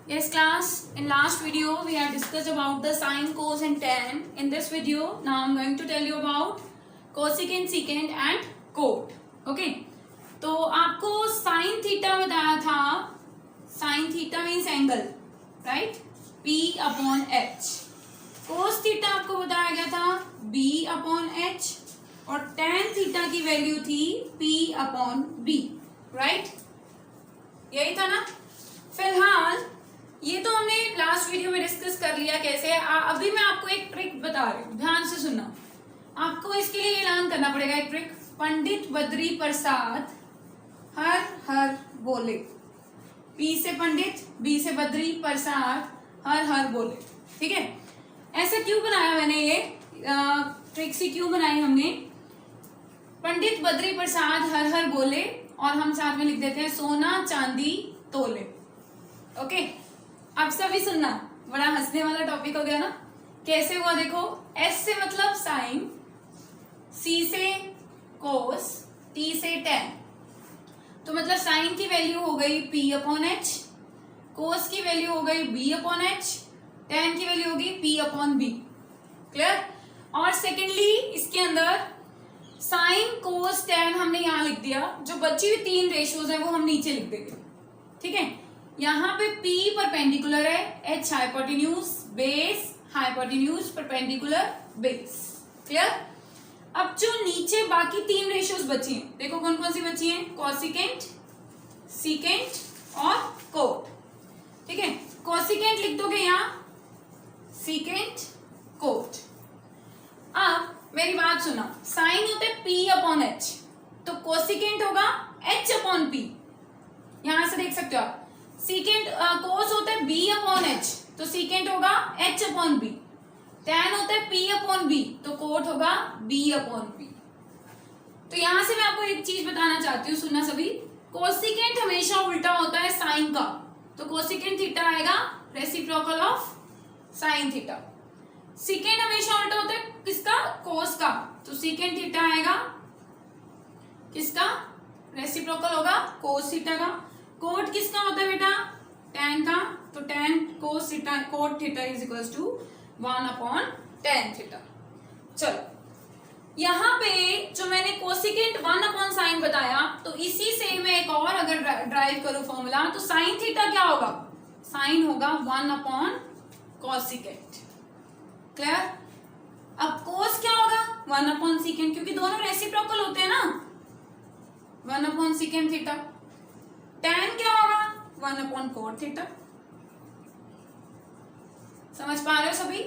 Yes class, in last video we have discussed about the sine, cos and tan. In this video now I am going to tell you about cosecant, secant and cot. Okay, तो आपको sin theta बताया था. sin theta means angle, right, P upon H. cos theta आपको बताया गया था B upon H और tan theta की वैल्यू थी P अपॉन B, राइट, यही था ना. फिलहाल ये तो हमने लास्ट वीडियो में डिस्कस कर लिया कैसे. अभी मैं आपको एक ट्रिक बता रही हूँ, ध्यान से सुनना. आपको इसके लिए ऐलान करना पड़ेगा एक ट्रिक. पंडित बद्री प्रसाद हर हर बोले. पी से पंडित, बी से बद्री, प्रसाद हर हर बोले. ठीक है, ऐसा क्यों बनाया मैंने, ये ट्रिक सी क्यों बनाई हमने. पंडित बद्री प्रसाद हर हर बोले और हम साथ में लिख देते हैं सोना चांदी तोले. ओके, अब सभी सुनना, बड़ा हंसने वाला टॉपिक हो गया ना. कैसे हुआ देखो. एस से मतलब साइन, सी से कोस, टी से टेन. तो मतलब साइन की वैल्यू हो गई P अपॉन एच, कोस की वैल्यू हो गई B अपॉन एच, टेन की वैल्यू होगी P अपॉन B. क्लियर. और सेकेंडली इसके अंदर साइन कोस टेन हमने यहां लिख दिया. जो बची हुई तीन रेशियोज है वो हम नीचे लिख देंगे. ठीक है, यहाँ पे P परपेंडिकुलर है, H hypotenuse, base hypotenuse, perpendicular, base. Clear. अब जो नीचे बाकी तीन रेशियोज बची हैं, देखो कौन कौन सी बची हैं. कॉसिकेंट, सीकेंट और कोट. ठीक है, कॉसिकेंट लिख दोगे यहाँ, सीकेंट, कोट. अब मेरी बात सुना, साइन होते P अपॉन H, तो कोसिकेंट होगा H अपॉन P. यहां से देख सकते हो आप. सीकेंट कोस होता है B अपॉन H, तो सीकेंट होगा H अपॉन B. टैन होता है P अपॉन B, तो कोट होगा B अपॉन P. तो यहां से मैं आपको एक चीज बताना चाहती हूँ, सुनना सभी. कोसिकेंट हमेशा उल्टा होता है साइन का, तो कोसिकेंट थीटा आएगा reciprocal of sine theta. Secant हमेशा उल्टा होता है किसका, कोस का, तो सीकेंट थीटा आएगा किसका, रेसिप्रोकल होगा कोस थीटा का. कोट किसका होता है बेटा, टैन का, तो tan cos theta, cot theta is equals to 1 upon tan theta. चलो, यहाँ पे जो मैंने कोसिकेंट 1 अपॉन साइन बताया, तो इसी से मैं एक और अगर ड्राइव करूं फॉर्मूला, तो साइन थीटा क्या होगा, साइन होगा 1 अपॉन कोसिकेंट. क्लियर. अब कोस क्या होगा, 1 अपॉन सीकेंट, क्योंकि दोनों रेसिप्रोकल होते हैं ना, 1 अपॉन सीकेंट थीटा. टैन क्या होगा, 1 अपॉन कोट थीटा. समझ पा रहे हो सभी.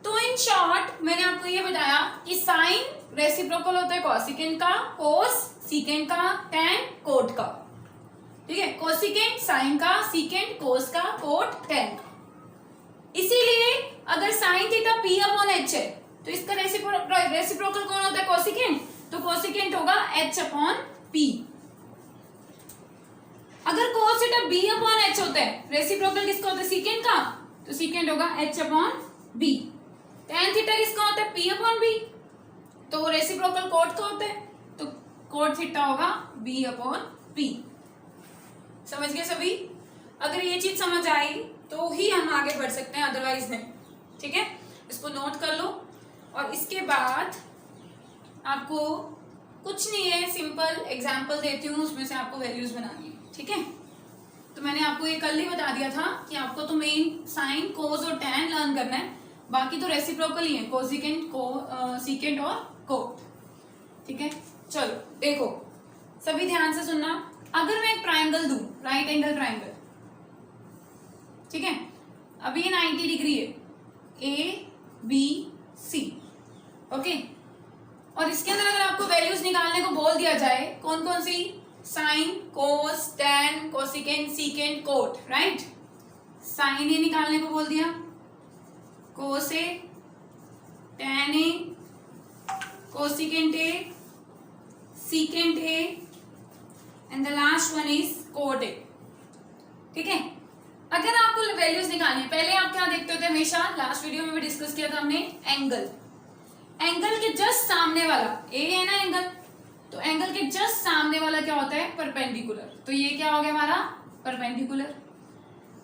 तो इन शॉर्ट मैंने आपको ये बताया कि साइन रेसिप्रोकल होता है कॉसिकेंट का, कोस सीकेंट का, टैन कोट का. ठीक है, कोसिकेंट साइन का, सीकेंट कोस का, कोट टैन का. इसीलिए अगर sine theta P upon H है, तो इसका रेसिप्रोकल कौन होता है, कोसिकेंट, तो कोसिकेंट होगा H अपॉन P. अगर cos theta B upon H होता है, रेसिप्रोकल किसका होता है, सीकेंट का, तो सीकेंट होगा H upon B. Tan theta किसका होता है, P अपॉन B, तो रेसिप्रोकल कोट का होता है, तो कोट थीटा होगा B अपॉन P. समझ गए सभी. अगर ये चीज समझ आई तो ही हम आगे बढ़ सकते हैं, अदरवाइज नहीं. ठीक है, इसको नोट कर लो. और इसके बाद आपको कुछ नहीं है, सिंपल एग्जाम्पल देती हूँ, उसमें से आपको वैल्यूज बनानी है. ठीक है, तो मैंने आपको ये कल ही बता दिया था कि आपको तो मेन साइन, कोस और टैन लर्न करना है, बाकी तो रेसिप्रोकल ही है, कोसिकेंट, सीकेंट और कोट. ठीक है, चलो देखो सभी ध्यान से सुनना. अगर मैं एक ट्राइंगल दूं, राइट एंगल ट्राइंगल, ठीक है, अभी ये 90 डिग्री है, ABC. ओके, और इसके अंदर अगर आपको वैल्यूज निकालने को बोल दिया जाए, कौन कौन सी, sine, cos, tan, cosecant, secant, cot, right. Sine A निकालने को बोल दिया, cos A, tan A, cosecant A, secant A, and the last one is cot A. ठीक है, अगर आपको वैल्यूज निकालनी है, पहले आप क्या देखते होते हमेशा, लास्ट वीडियो में भी डिस्कस किया था हमने, एंगल. एंगल के जस्ट सामने वाला ए है ना एंगल, तो एंगल के जस्ट सामने वाला क्या होता है, परपेंडिकुलर. तो ये क्या हो गया हमारा, परपेंडिकुलर.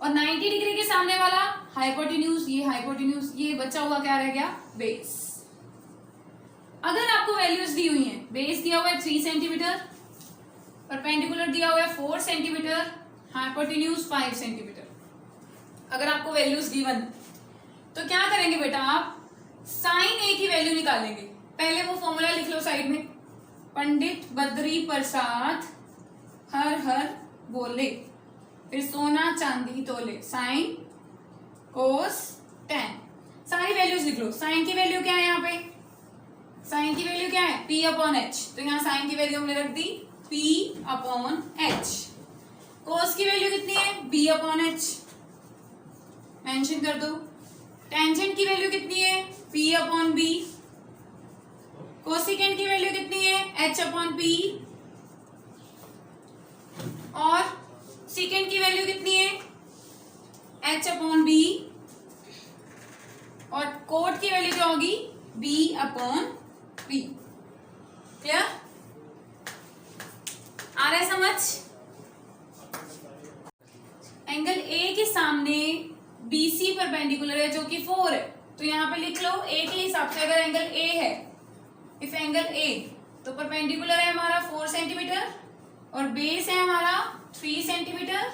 और 90 डिग्री के सामने वाला हाइपोटेन्यूज, ये हाइपोटेन्यूज, ये बचा हुआ क्या रह गया, बेस। अगर आपको वैल्यूज दी हुई हैं, बेस दिया हुआ है 3 सेंटीमीटर, परपेंडिकुलर दिया हुआ है 4 सेंटीमीटर, हाइपोटेन्यूज 5 सेंटीमीटर, अगर आपको वैल्यूज गिवन तो क्या करेंगे बेटा, आप साइन ए की वैल्यू निकालेंगे। पहले वो फॉर्मूला लिख लो साइड में, पंडित बद्री प्रसाद हर हर बोले, फिर सोना चांदी तोले, साइन कोस टेन, सारी वैल्यूज लिख लो। साइन की वैल्यू क्या है, यहाँ पे साइन की वैल्यू क्या है, P अपॉन एच, तो यहाँ साइन की वैल्यू हमने रख दी P अपॉन एच। कोस की वैल्यू कितनी है, B अपॉन एच, मेंशन कर दो। टेंजेंट की वैल्यू कितनी है, P अपॉन बी। कोसिकेंट की वैल्यू कितनी है, H अपॉन पी। और सीकेंट की वैल्यू कितनी है, H अपॉन बी। और कोट की वैल्यू क्या होगी, B अपॉन बी। क्लियर, आ रहा है समझ। एंगल ए के सामने BC परपेंडिकुलर है जो कि 4 है, तो यहाँ पे लिख लो A के हिसाब से अगर एंगल A है, इफ एंगल A, तो परपेंडिकुलर है हमारा 4 सेंटीमीटर और बेस है हमारा 3 सेंटीमीटर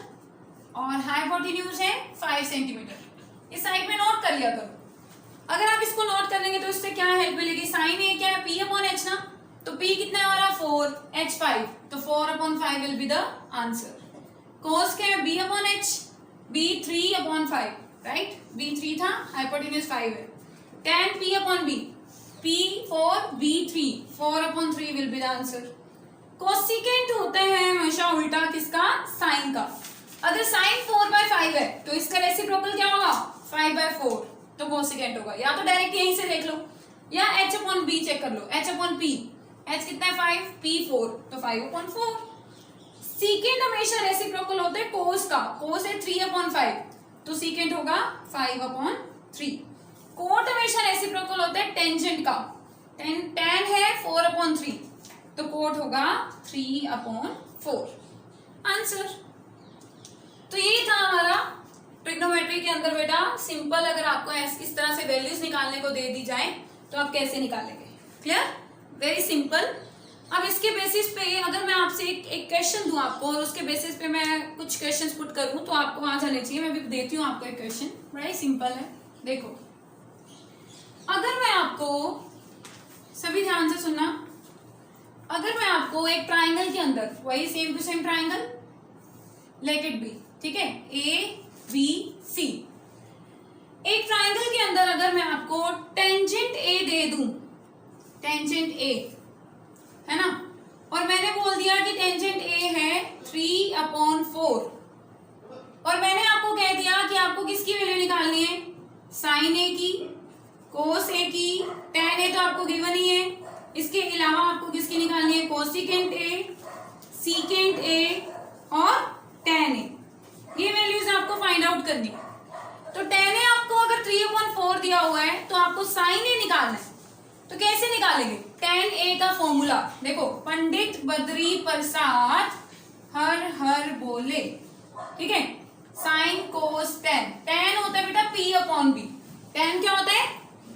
और हाइपोटेन्यूज है 5 सेंटीमीटर। इस साइड में नोट कर लिया करो। अगर आप इसको नोट कर लेंगे तो इससे क्या हेल्प मिलेगी, साइन ए क्या है, P अपॉन एच ना, तो P कितना है हमारा 4, H 5, तो 4 upon 5 will be the answer. Cos क्या है, B upon H, B 3 upon 5, right, B 3 था, हाइपोटेन्यूज 5 है। tan P upon B, P 4, B 3, 4 upon 3 will be the answer. Cosecant होता है हमेशा उल्टा किसका, साइन का। अगर साइन 4/5 है तो इसका रेसिप्रोकल क्या होगा, 5/4, तो कोसिकेंट होगा। या तो डायरेक्ट यहीं से देख लो, या H अपॉन B चेक कर लो, H अपॉन P, H कितना है 5, P 4, तो 5 अपॉन 4। सीकेंट हमेशा रेसिप्रोकल होता है कोस का, कोस है 3 अपॉन 5, तो सीकेंट होगा 5 अपॉन 3। कोट हमेशा रेसिप्रोकल होता है टेंजेंट का, tan है 4 अपॉन 3, तो कोट होगा 3 अपॉन 4। आंसर। तो ये था हमारा ट्रिग्नोमेट्री के अंदर बेटा सिंपल, अगर आपको इस तरह से वैल्यूज निकालने को दे दी जाए तो आप कैसे निकालेंगे। Clear, very simple. अब इसके बेसिस पे अगर मैं आपसे एक क्वेश्चन दूं आपको और उसके बेसिस पे मैं कुछ क्वेश्चंस पुट करूं तो आपको वहां जाना चाहिए। मैं भी देती हूँ आपको एक क्वेश्चन, बड़ा ही सिंपल है। देखो, अगर मैं आपको, सभी ध्यान से सुनना, अगर मैं आपको एक ट्राइंगल के अंदर, वही same to same triangle, let it be, ठीक है, ABC, एक ट्राइंगल के अंदर अगर मैं आपको टेंजेंट A दे दूं, टेंजेंट A है ना, और मैंने बोल दिया कि टेंजेंट A है 3 अपॉन 4, और मैंने आपको कह दिया कि आपको किसकी वैल्यू निकालनी है, साइन A की, कोस A की, tan A तो आपको गिवन ही है, इसके अलावा आपको किसकी निकालनी है, कोसिकेंट A, सीकेंट A और tan A। ये वैल्यूज आपको फाइंड आउट करनी है। तो tan A आपको अगर 3/4 दिया हुआ है तो आपको sin A निकालना है। तो कैसे निकालेंगे, tan A का फॉर्मूला देखो, पंडित बद्री प्रसाद हर हर बोले, ठीक है, साइन कोस tan, tan होता है बेटा P अपॉन B, tan क्या होता है,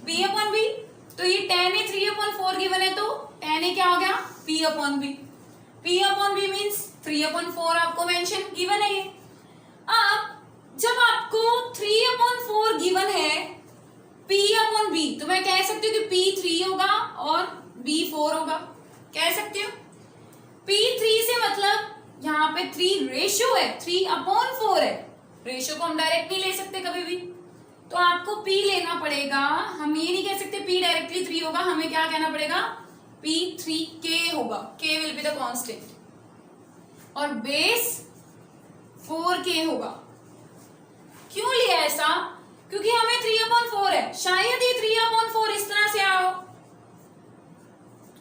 P अपॉन B, तो ये tan A 3/4 गिवन है, तो tan A क्या हो गया, P upon B। P upon B means 3/4 आपको मेंशन गिवन है ये। अब जब आपको 3/4 गिवन है P अपॉन B, तो मैं कह सकती हूँ कि P 3 होगा और B 4 होगा, कह सकती हूँ। P 3 से मतलब यहाँ पे 3 रेशियो है, 3/4 है, रेशियो को हम डायरेक्ट नहीं ले सकते कभी भी, तो आपको P लेना पड़ेगा। हम ये नहीं कह सकते P डायरेक्टली 3 होगा, हमें क्या कहना पड़ेगा, P 3K होगा, K will be the constant, और बेस 4K होगा। क्यों लिया ऐसा, क्योंकि हमें 3/4 है, शायद ये 3/4 इस तरह से आया हो,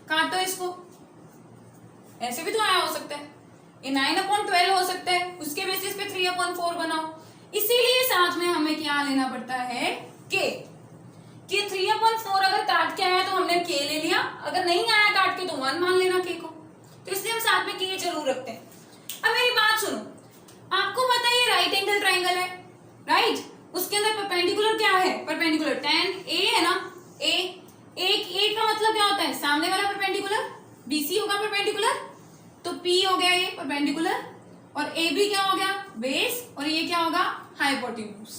काटो इसको, ऐसे भी तो आया हो सकता है, ये 9/12 हो सकता है, उसके बेसिस पे 3/4 बनाओ। इसीलिए साथ में हमें क्या लेना पड़ता है, K, कि 3/4 अगर काट के आया तो हमने K ले लिया, अगर नहीं आया काट के तो 1 मान लेना K को, तो इसलिए हम साथ में K जरूर रखते हैं। अब मेरी बात सुनो, आपको पता है ये राइट एंगल ट्राइंगल है, राइट। उसके अंदर परपेंडिकुलर क्या है, परपेंडिकुलर tan A है ना, A का मतलब क्या होता है, सामने वाला परपेंडिकुलर, BC होगा परपेंडिकुलर, तो P हो गया ये परपेंडिकुलर, और AB क्या हो गया, बेस, और ये क्या होगा, हाइपोटेन्यूज।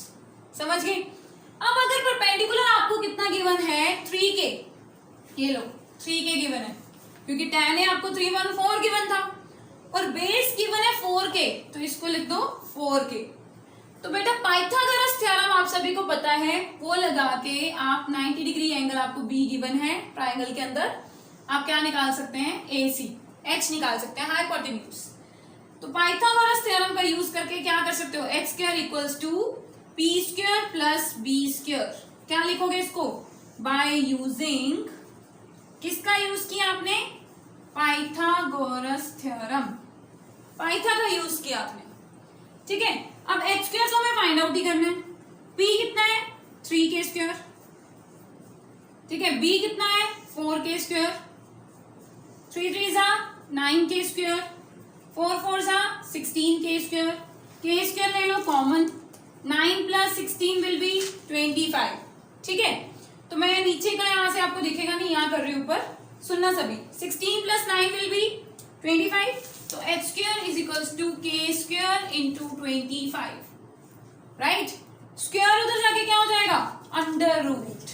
समझ गए। अब अगर परपेंडिकुलर आपको कितना गिवन है, 3K, ये लो 3K गिवन है, क्योंकि tan A आपको 314 गिवन था, और बेस गिवन है 4K, तो इसको लिख दो 4K। तो बेटा पाइथागोरस थ्योरम आप सभी को पता है, वो लगा के आप 90 डिग्री एंगल आपको बी गिवन है ट्राइंगल के अंदर, आप क्या निकाल सकते हैं, AC, H निकाल सकते हैं, हाइपोटेन्यूज। तो पाइथागोरस थ्योरम का यूज करके क्या कर सकते हो, h square equals to p square plus b square, क्या लिखोगे इसको, बाय यूजिंग, किसका यूज किया आपने, पाइथागोरस थ्योरम, पाइथा का यूज किया आपने, ठीक है। अब h स्क्वायर तो हमें फाइंड आउट ही करना है, p कितना है 3K स्क्वायर, ठीक है, b कितना है 4K स्क्वायर, 3 3 जा 9K स्क्वायर, 4 4 जा 16K स्क्वायर, K स्क्वायर ले लो कॉमन, 9 प्लस 16 विल बी 25, ठीक है। तो मैं नीचे का यहां से आपको दिखेगा नहीं, यहाँ कर रही हूं ऊपर, सुनना सभी, 16 प्लस 9 विल बी 25, तो h square is equals to K square into 25, right. Square उधर जाके क्या हो जाएगा, अंडर रूट,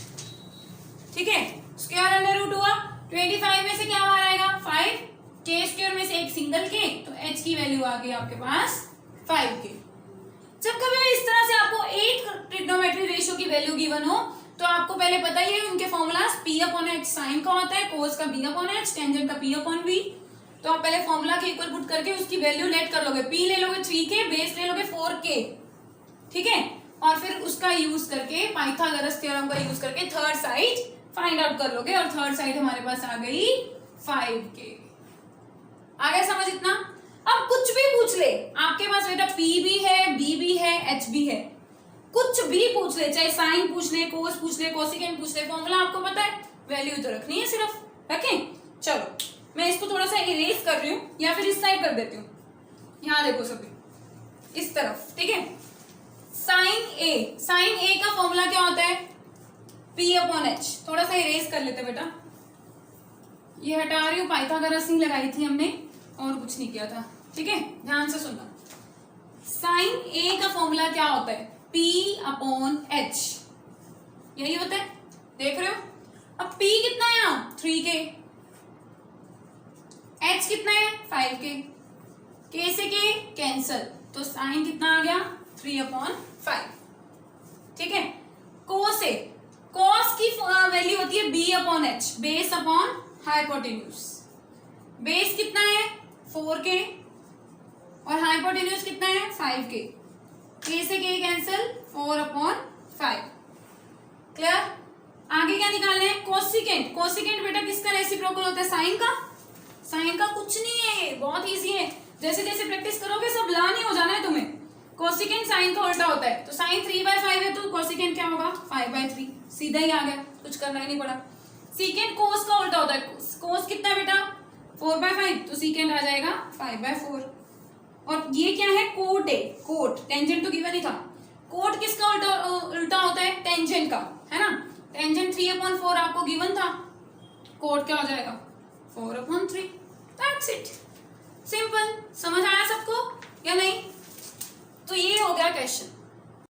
ठीक है, स्क्वायर अंडर रूट हुआ, 25 में से क्या बाहर आएगा 5, K स्क्वायर में से एक सिंगल K, तो h की वैल्यू आ गई आपके पास 5K। जब कभी भी इस तरह से आपको एक ट्रिग्नोमेट्री रेशियो की वैल्यू गिवन हो, तो आपको पहले पता ही है उनके formulas, P upon H sine का होता है, कोस का B अपॉन H, टेंजेंट का P अपॉन V। तो आप पहले फॉर्मूला के इक्वल पुट करके उसकी वैल्यू लेट कर लोगे, P ले लोगे 3K, बेस ले लोगे 4K, ठीक है, और फिर उसका यूज करके पाइथागोरस थ्योरम का यूज करके थर्ड साइड फाइंड आउट कर लोगे, और थर्ड साइड हमारे पास आ गई 5K। आ गया समझ इतना। अब कुछ भी पूछ ले आपके पास बेटा, P भी है, B भी है, H भी है, कुछ भी पूछ ले, चाहे साइन पूछ ले, कोस पूछ ले, कोसिकेंट पूछ ले, फॉर्मूला आपको पता है, वैल्यू तो रखनी है सिर्फ, रखें। चलो मैं इसको थोड़ा सा इरेज कर रही हूँ, या फिर इस साइड कर देती हूँ, यहाँ देखो सभी इस तरफ, ठीक है। साइन ए का फॉर्मूला क्या होता है, P अपॉन H, थोड़ा सा इरेज कर लेते बेटा, ये हटा रही हूँ, पाइथागोरस ही लगाई थी हमने और कुछ नहीं किया था, ठीक है, ध्यान से सुनना। साइन ए का फॉर्मूला क्या होता है, P अपॉन H, यही होता है, देख रहे हो। अब P कितना है यहाँ 3K, H कितना है 5K, K से K कैंसल, तो साइन कितना आ गया 3/5, ठीक है। कोस है, कोस की वैल्यू होती है B upon H, base upon hypotenuse, base कितना है 4K और हाइपोटेन्यूज कितना है 5K, K से K कैंसल 4/5, क्लियर। आगे क्या निकालना है, कोसिकेंट, कोसिकेंट बेटा किसका रेसिप्रोकल होता है, साइन का, साइन का कुछ नहीं है, बहुत इजी है, जैसे जैसे प्रैक्टिस करोगे सब लर्न ही हो जाना है तुम्हें। कोसिकेंट साइन का उल्टा होता है, तो साइन 3/5 है तो कोसिकेंट क्या होगा 5/3, सीधा ही आ गया, कुछ करना ही नहीं पड़ा। सीकेंट कोस का उल्टा होता है, कोस कितना है बेटा 4/5, तो सीकेंट आ जाएगा 5/4। और ये क्या है, कोट है, कोट, टेंजेंट तो गिवन ही था, कोट किसका उल्टा होता है, टेंजेंट का, है ना, टेंजेंट 3/4 आपको गिवन था, कोट क्या हो जाएगा 4/3, दैट्स इट, सिंपल। समझ आया सबको या नहीं, तो ये हो गया क्वेश्चन।